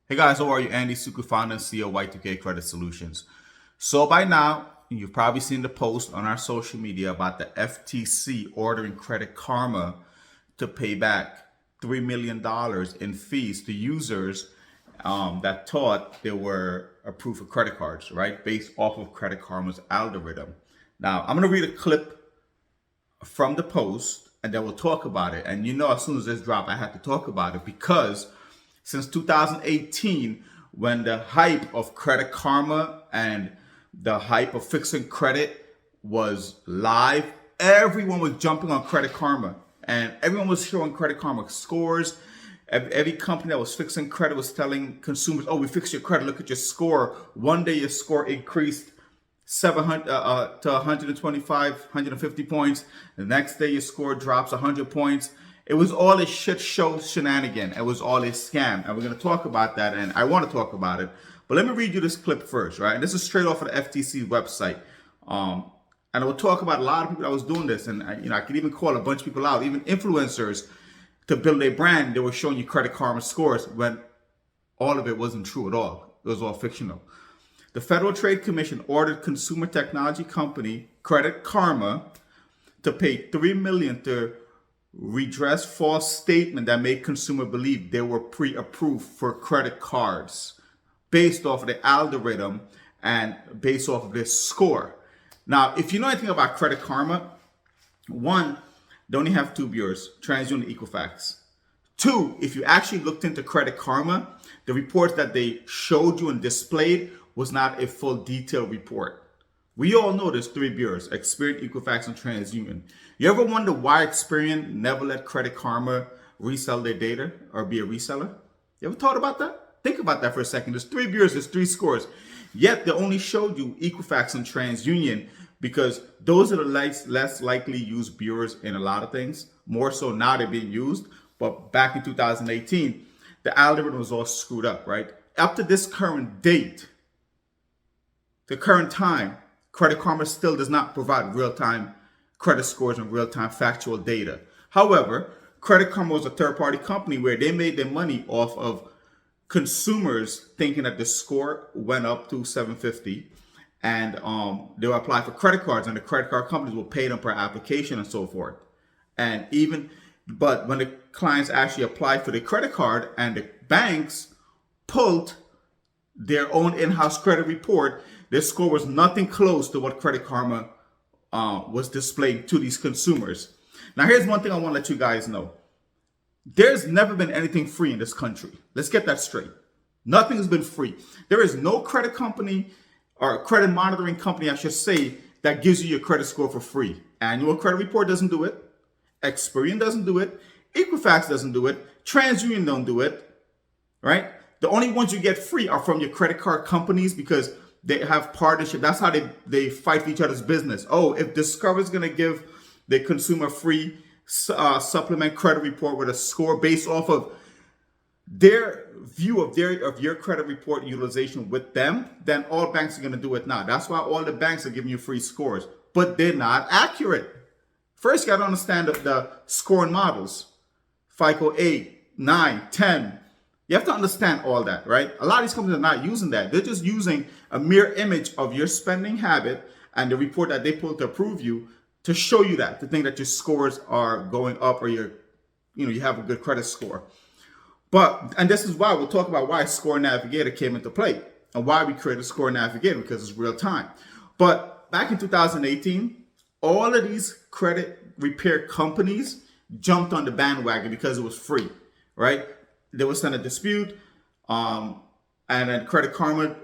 Hey guys, how are you? Andy Suku, founder and CEO of Y2K Credit Solutions. So by now, you've probably seen the post on our social media about the FTC ordering Credit Karma to pay back $3 million in fees to users that thought they were approved for credit cards, right? Based off of Credit Karma's algorithm. Now, I'm going to read a clip from the post and then we'll talk about it. And as soon as this dropped, I had to talk about it because since 2018, when the hype of Credit Karma and the hype of fixing credit was live, everyone was jumping on Credit Karma and everyone was showing Credit Karma scores. Every company that was fixing credit was telling consumers, oh, we fixed your credit, look at your score. One day your score increased 700 to 125, 150 points. The next day your score drops 100 points. It was all a shit show shenanigan. It was all a scam. And we're going to talk about that. And I want to talk about it. But let me read you this clip first, right? And this is straight off of the FTC website. And I will talk about a lot of people that was doing this. And I could even call a bunch of people out, even influencers, to build a brand. They were showing you Credit Karma scores when all of it wasn't true at all. It was all fictional. The Federal Trade Commission ordered consumer technology company Credit Karma to pay $3 million to redress false statement that made consumer believe they were pre-approved for credit cards based off of the algorithm and based off of this score. Now, if you know anything about Credit Karma, one, they only have two bureaus, TransUnion, Equifax. Two, if you actually looked into Credit Karma, the reports that they showed you and displayed was not a full detailed report. We all know there's three bureaus, Experian, Equifax, and TransUnion. You ever wonder why Experian never let Credit Karma resell their data or be a reseller? You ever thought about that? Think about that for a second. There's three bureaus, there's three scores. Yet they only showed you Equifax and TransUnion because those are the less likely used bureaus in a lot of things. More so now they're being used. But back in 2018, the algorithm was all screwed up, right? Up to this current date, the current time, Credit Karma still does not provide real-time credit scores and real-time factual data. However, Credit Karma was a third-party company where they made their money off of consumers thinking that the score went up to 750 and they will apply for credit cards and the credit card companies will pay them per application and so forth. But when the clients actually applied for the credit card and the banks pulled their own in-house credit report, their score was nothing close to what Credit Karma was displaying to these consumers. Now, here's one thing I want to let you guys know. There's never been anything free in this country. Let's get that straight. Nothing has been free. There is no credit company or credit monitoring company, I should say, that gives you your credit score for free. Annual credit report doesn't do it. Experian doesn't do it. Equifax doesn't do it. TransUnion don't do it, right? The only ones you get free are from your credit card companies because they have partnership. That's how they fight for each other's business. Oh, if Discover is going to give the consumer free supplement credit report with a score based off of their view of your credit report utilization with them, then all banks are going to do it now. That's why all the banks are giving you free scores, but they're not accurate. First, you got to understand the scoring models. FICO 8, 9, 10. You have to understand all that, right? A lot of these companies are not using that. They're just using a mirror image of your spending habit and the report that they pull to approve you to show you that, to think that your scores are going up or you have a good credit score. And this is why we'll talk about why Score Navigator came into play and why we created Score Navigator, because it's real time. But back in 2018, all of these credit repair companies jumped on the bandwagon because it was free, right? They would send a dispute, and then Credit Karma,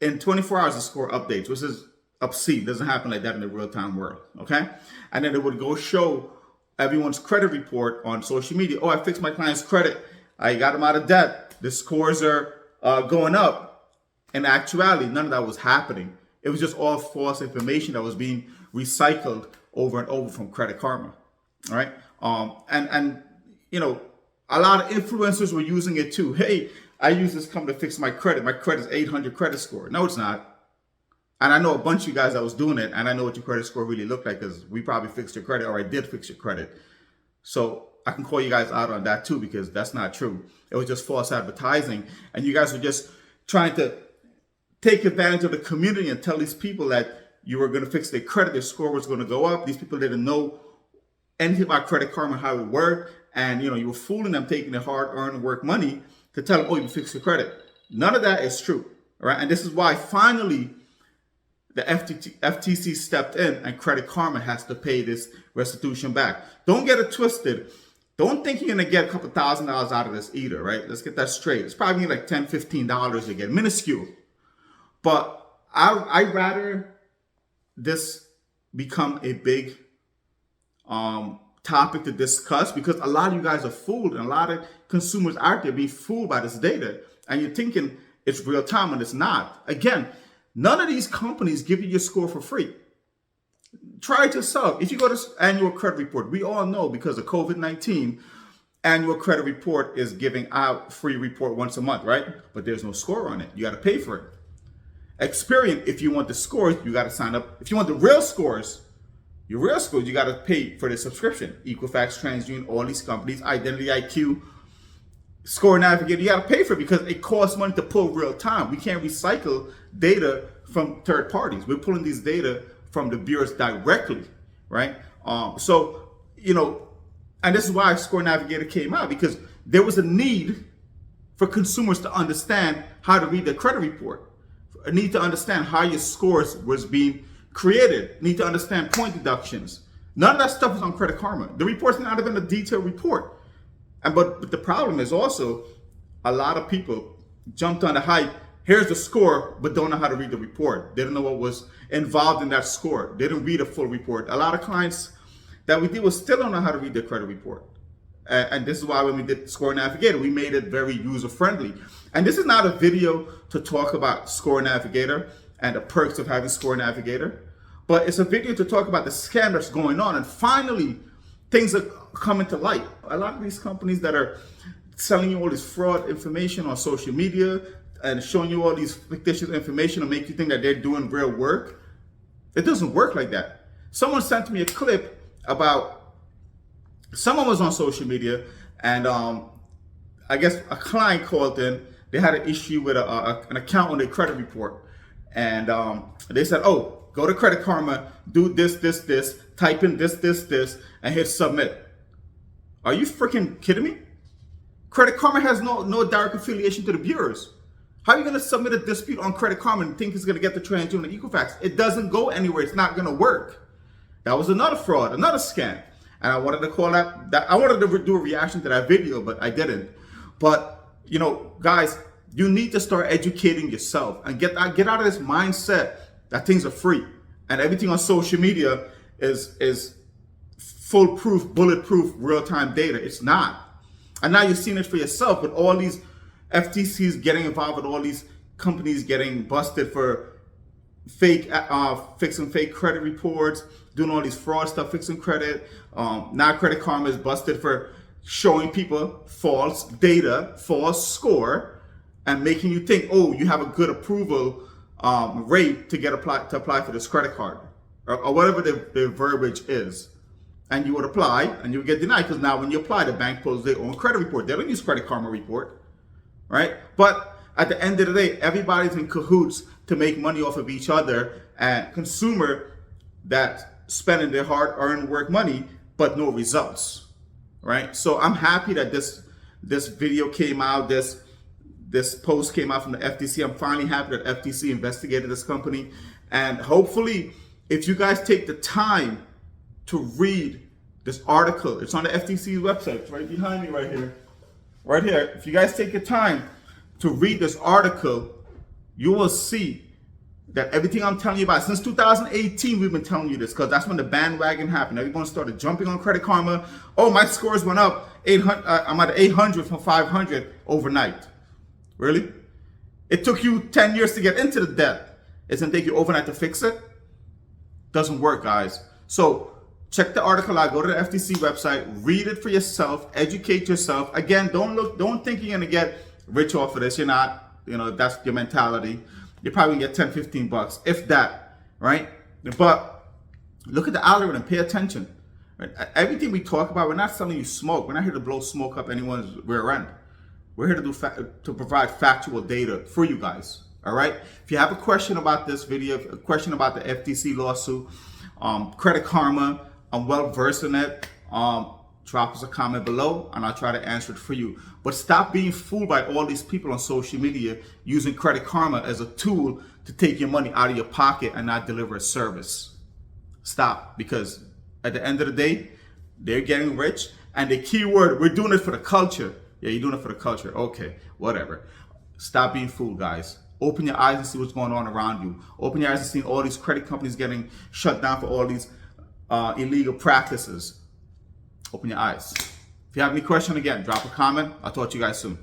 in 24 hours, the score updates, which is obscene. It doesn't happen like that in the real-time world, okay? And then it would go show everyone's credit report on social media. Oh, I fixed my client's credit. I got him out of debt. The scores are going up. In actuality, none of that was happening. It was just all false information that was being recycled over and over from Credit Karma, all right? A lot of influencers were using it too. Hey, I use this company to fix my credit. My credit is 800 credit score. No, it's not. And I know a bunch of you guys that was doing it, and I know what your credit score really looked like because we probably fixed your credit, or I did fix your credit. So I can call you guys out on that too, because that's not true. It was just false advertising. And you guys were just trying to take advantage of the community and tell these people that you were going to fix their credit, their score was going to go up. These people didn't know anything about Credit Karma, how it worked. And, you were fooling them, taking their hard-earned work money to tell them, oh, you fixed your credit. None of that is true. All right. And this is why finally the FTC stepped in and Credit Karma has to pay this restitution back. Don't get it twisted. Don't think you're going to get a couple $1,000s out of this either, right? Let's get that straight. It's probably like $10, $15 again, minuscule. But I'd rather this become a big topic to discuss, because a lot of you guys are fooled, and a lot of consumers out there being fooled by this data, and you're thinking it's real time, and it's not. Again, none of these companies give you your score for free. Try it yourself. If you go to annual credit report, we all know because of COVID-19, annual credit report is giving out free report once a month, right? But there's no score on it. You got to pay for it. Experian, if you want the scores, you got to sign up. If you want the real scores, your real scores, you got to pay for the subscription. Equifax, TransUnion, all these companies, Identity IQ, Score Navigator, you got to pay for it because it costs money to pull real time. We can't recycle data from third parties. We're pulling these data from the bureaus directly, right? And this is why Score Navigator came out, because there was a need for consumers to understand how to read their credit report, a need to understand how your scores was being created, need to understand point deductions. None of that stuff is on Credit Karma. The report's not even a detailed report. But the problem is also a lot of people jumped on the hype. Here's the score, but don't know how to read the report. They don't know what was involved in that score. They didn't read a full report. A lot of clients that we deal with still don't know how to read their credit report. And this is why when we did Score Navigator, we made it very user-friendly. And this is not a video to talk about Score Navigator and the perks of having Score Navigator, but it's a video to talk about the scam that's going on. And finally, things are coming to light. A lot of these companies that are selling you all this fraud information on social media and showing you all these fictitious information to make you think that they're doing real work, it doesn't work like that. Someone sent me a clip about someone was on social media, and I guess a client called in. They had an issue with an account on their credit report, and they said, "Oh, go to Credit Karma, do this, type in this, and hit submit." Are you freaking kidding me? Credit Karma has no direct affiliation to the bureaus. How are you going to submit a dispute on Credit Karma and think it's going to get the TransUnion and Equifax? It doesn't go anywhere. It's not going to work. That was another fraud, another scam. And I wanted to call that I wanted to do a reaction to that video, but I didn't. But, guys, you need to start educating yourself and get out of this mindset that things are free and everything on social media is foolproof, bulletproof, real-time data. It's not. And now you're seeing it for yourself with all these FTCs getting involved, with all these companies getting busted for fixing fake credit reports, doing all these fraud stuff, fixing credit. Now Credit Karma is busted for showing people false data, false score, and making you think, oh, you have a good approval rate to apply for this credit card, or whatever the verbiage is. And you would apply and you would get denied, because now when you apply, the bank pulls their own credit report. They don't use Credit Karma report, right? But at the end of the day, everybody's in cahoots to make money off of each other, and consumer that spending their hard-earned work money, but no results, right? So I'm happy that this video came out, this post came out from the FTC. I'm finally happy that FTC investigated this company. And hopefully, if you guys take the time to read this article, it's on the FTC's website. It's right behind me right here. Right here. If you guys take your time to read this article, you will see that everything I'm telling you about, since 2018, we've been telling you this, because that's when the bandwagon happened. Everyone started jumping on Credit Karma. Oh, my scores went up 800. I'm at 800 from 500 overnight. Really? It took you 10 years to get into the debt. It's going to take you overnight to fix it? Doesn't work, guys. So check the article out. Go to the FTC website. Read it for yourself. Educate yourself. Again, don't think you're going to get rich off of this. You're not. That's your mentality. You're probably going to get 10, $15, if that, right? But look at the algorithm. Pay attention. Right? Everything we talk about, we're not selling you smoke. We're not here to blow smoke up anyone's rear end. We're here to provide factual data for you guys. All right. If you have a question about this video, a question about the FTC lawsuit, Credit Karma, I'm well versed in it. Drop us a comment below and I'll try to answer it for you. But stop being fooled by all these people on social media using Credit Karma as a tool to take your money out of your pocket and not deliver a service. Stop, because at the end of the day, they're getting rich, and the key word, we're doing it for the culture. Yeah, you're doing it for the culture. Okay, whatever. Stop being fooled, guys. Open your eyes and see what's going on around you. Open your eyes and see all these credit companies getting shut down for all these illegal practices. Open your eyes. If you have any question, again, drop a comment. I'll talk to you guys soon.